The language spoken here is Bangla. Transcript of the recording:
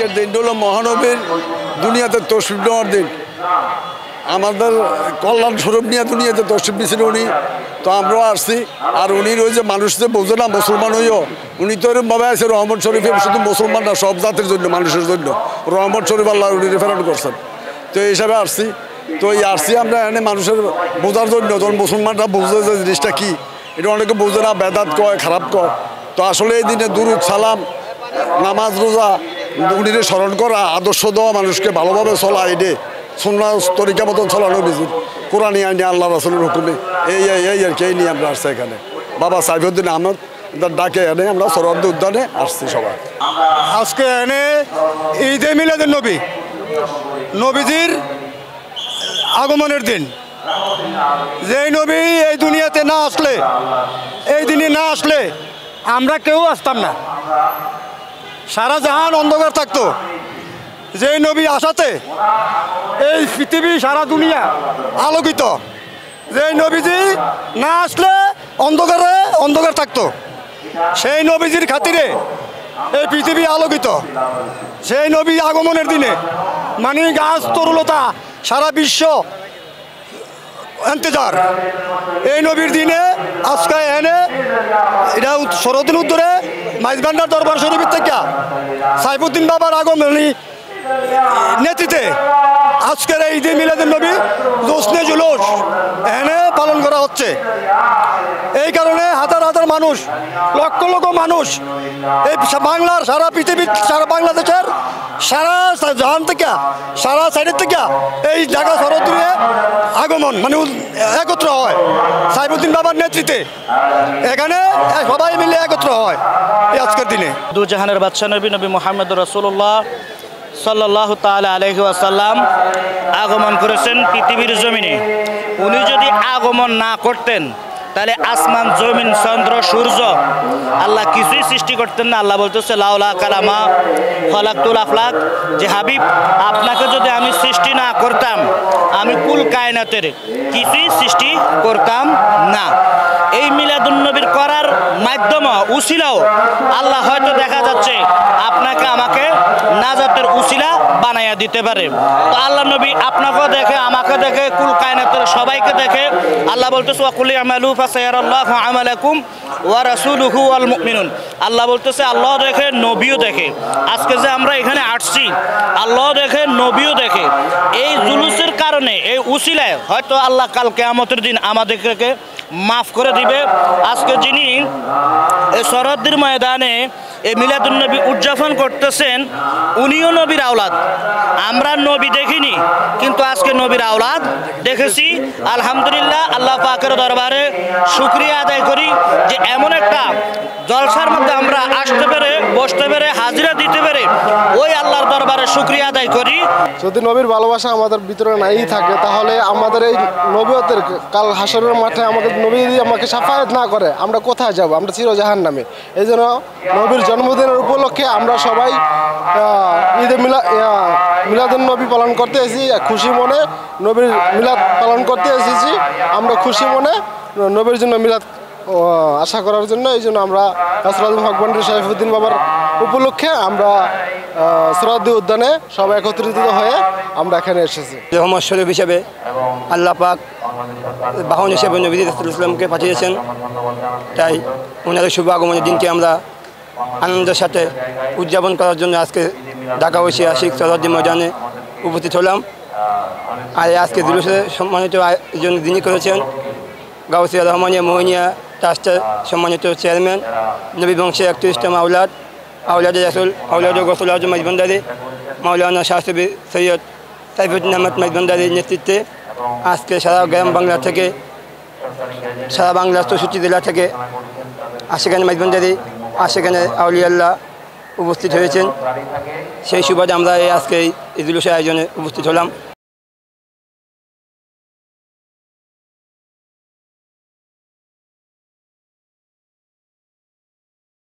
আজকের দিনটা হলো মহানবীর দুনিয়াতে তশরিফ নেওয়ার দিন। আমাদের কল্যাণ স্বরূপ নিয়ে দুনিয়াতে তশরিফ নিয়েছেন উনি, তো আমরাও আসছি। আর উনি ওই যে মানুষ যে বোঝে না মুসলমান হইও, উনি তো এরকমভাবে আছে রহমত শরীফে শুধু মুসলমান না সব জাতির জন্য, মানুষের জন্য রহমত শরীফ আল্লাহ উনি রেফারেন্ট করছেন। তো এই হিসাবে আসছি। তো এই আসছি আমরা এখানে মানুষের বোঝার জন্য, যখন মুসলমানরা বুঝে যে জিনিসটা কী, এটা অনেকে বোঝে না, বেদাত কয়, খারাপ কয়। তো আসলে এই দিনে দুরুদ সালাম, নামাজ রোজা, উনির স্মরণ করা, আদর্শ দেওয়া, মানুষকে ভালোভাবে চলা, এডে সুন্নাহ তরিকা মতন চলানো বিজুর কোরআনী আইনে আল্লাহ রাসূলের হুকুমে এই আর কি, এই নিয়ে আমরা আসছি এখানে। বাবা সাইফুদ্দিন আহমদ ডাকে এনে আমরা সরোয়ার্দী উদ্যানে আসছি সবাই। আজকে এনে ঈদে মিলাদুন নবী, নবীজির আগমনের দিন। যেই নবী এই দুনিয়াতে না আসলে, এই দিনে না আসলে আমরা কেউ আসতাম না, সারা জাহান অন্ধকার থাকতো। যেই নবী আসাতে এই পৃথিবী সারা দুনিয়া আলোকিত। যেই নবীজি না আসলে অন্ধকার থাকতো। সেই নবীজির খাতিরে এই পৃথিবী আলোকিত। সেই নবী আগমনের দিনে মানে গাছ তরুলতা সারা বিশ্ব ইন্তজার। এই নবীর দিনে আজকে এনে এটা শরদিন উত্তরে মাইজবান্ডার দরবার শরীফের থেকে সাইফুদ্দিন বাবার আগমনী নেতৃত্বে আজকের এই ঈদে মিলাদুন নবী জোসনে জুলুস এনে পালন করা হচ্ছে। এই কারণে হাজার হাজার মানুষ, লক্ষ লক্ষ মানুষ এই বাংলার, সারা পৃথিবীর, সারা বাংলাদেশের, সারা জাহান থেকে, সারা সাইডের থেকে এই ঢাকা শরৎ দিয়ে আগমন মানে একত্র হয় সাইফুদ্দিন বাবার নেতৃত্বে। এখানে সবাই মিলে একত্র হয় এই আজকের দিনে। দুজাহানের বাদশা নবী মুহাম্মদ রাসূলুল্লাহ সাল্লাল্লাহু তাআলা আলাইহি ওয়াসাল্লাম আগমন করেছেন পৃথিবীর জমিনে। উনি যদি আগমন না করতেন তাহলে আসমান, জমিন, চন্দ্র, সূর্য আল্লাহ কিছুই সৃষ্টি করতেন না। আল্লাহ বলতেছে লাউলা কালামা খলাকতুল আফলাক, যে হাবিব আপনাকে যদি আমি সৃষ্টি না করতাম আমি কুল কায়নাতের কিছুই সৃষ্টি করতাম না। এই মিলাদুন নবীর করার মাধ্যম উসিলাও আল্লাহ হয়তো দেখা যাচ্ছে আপনাকে আমাকে নাজাতের উসিলা বানাইয়া দিতে পারে। তো আল্লাহ নবী আপনাকেও দেখে, আমাকে দেখে, কুল কায়নাতের সবাইকে দেখে। আল্লাহ বলতেছে ওয়াকুল আমালু ফাসায়ারাল্লাহু আমালাকুম ওয়া রাসূলুহু ওয়াল মুমিনুন। আল্লাহ বলতেছে আল্লাহ দেখে, নবীও দেখে। আজকে যে আমরা এখানে আসছি আল্লাহ দেখে, নবীও দেখে। এই জুলুসের কারণে, এই উসিলায় হয়তো আল্লাহ কাল কিয়ামতের দিন আমাদেরকে মাফ করে দিবে। আজকে যিনি এই শরদ্দির ময়দানে এই মিলাদুন নবী উদযাপন করতেছেন উনিও নবীর আওলাদ। আমরা নবী দেখিনি, কিন্তু আজকে নবীর আওলাদ দেখেছি। আলহামদুলিল্লাহ, আল্লাহ পাকের দরবারে শুকরিয়া আদায় করি যে এমন একটা জলসার মধ্যে আমরা আসতে পেরে, বসতে পেরে, হাজিরা দিতে পেরে ওই আল্লাহর দরবারে শুকরিয়া আদায় করি। যদি নবীর ভালোবাসা আমাদের ভিতরে নাই থাকে তাহলে আমাদের এই নবীয়তের কাল হাসরের মাঠে আমাদের নবী যদি আমাকে সাফায়াত না করে আমরা কোথায় যাব? আমরা চিরজাহান নামে। এই জন্য নবীর জন্মদিনের উপলক্ষে আমরা সবাই ঈদে মিলাদুন নবী পালন করতে এসেছি। খুশি মনে নবীর মিলাদ পালন করতে এসেছি। আমরা খুশি মনে নবীর জন্য মিলাদ আশা করার জন্য এই জন্য আমরা রাসূলুল্লাহ হকবান্ডার সাইফুদ্দিন বাবার উপলক্ষে আমরা সরোয়ার্দী উদ্যানে সবাই একত্রিত হয়ে আমরা এখানে এসেছি। রহমত শরীফ হিসেবে আল্লাহ পাক বাহন হিসেবে নবী রাসূলুল্লাহ সাল্লামকে পাঠিয়েছেন। তাই ওনাদের শুভ আগমনের দিনকে আমরা আনন্দের সাথে উদযাপন করার জন্য আজকে ঢাকা ঐতিহাসিক সরোয়ার্দী ময়দানে উপস্থিত হলাম। আর আজকে জুলুসের সম্মানিত আয়োজন যিনি করেছেন গাউসিয়া রহমানিয়া মোহিনিয়া ট্রাস্টের সম্মানিত চেয়ারম্যান, নবী বংশের 31তম আউলাদে রাসূল আউলাদে গৌসুল আজম মাইজভান্ডারী মাওলানা শাহসুবি সৈয়দ সাইফুদ্দিন আহমদ মাইজভান্ডারীর নেতৃত্বে আজকে সারা গ্রাম বাংলা থেকে, সারা বাংলার 64 জেলা থেকে আশিখানে মাইজভান্ডারী, আশিখানে আউলিয়াল্লাহ উপস্থিত হয়েছেন। সেই সুবাদে আমরা আজকে এই জুলুসের আয়োজনে উপস্থিত হলাম।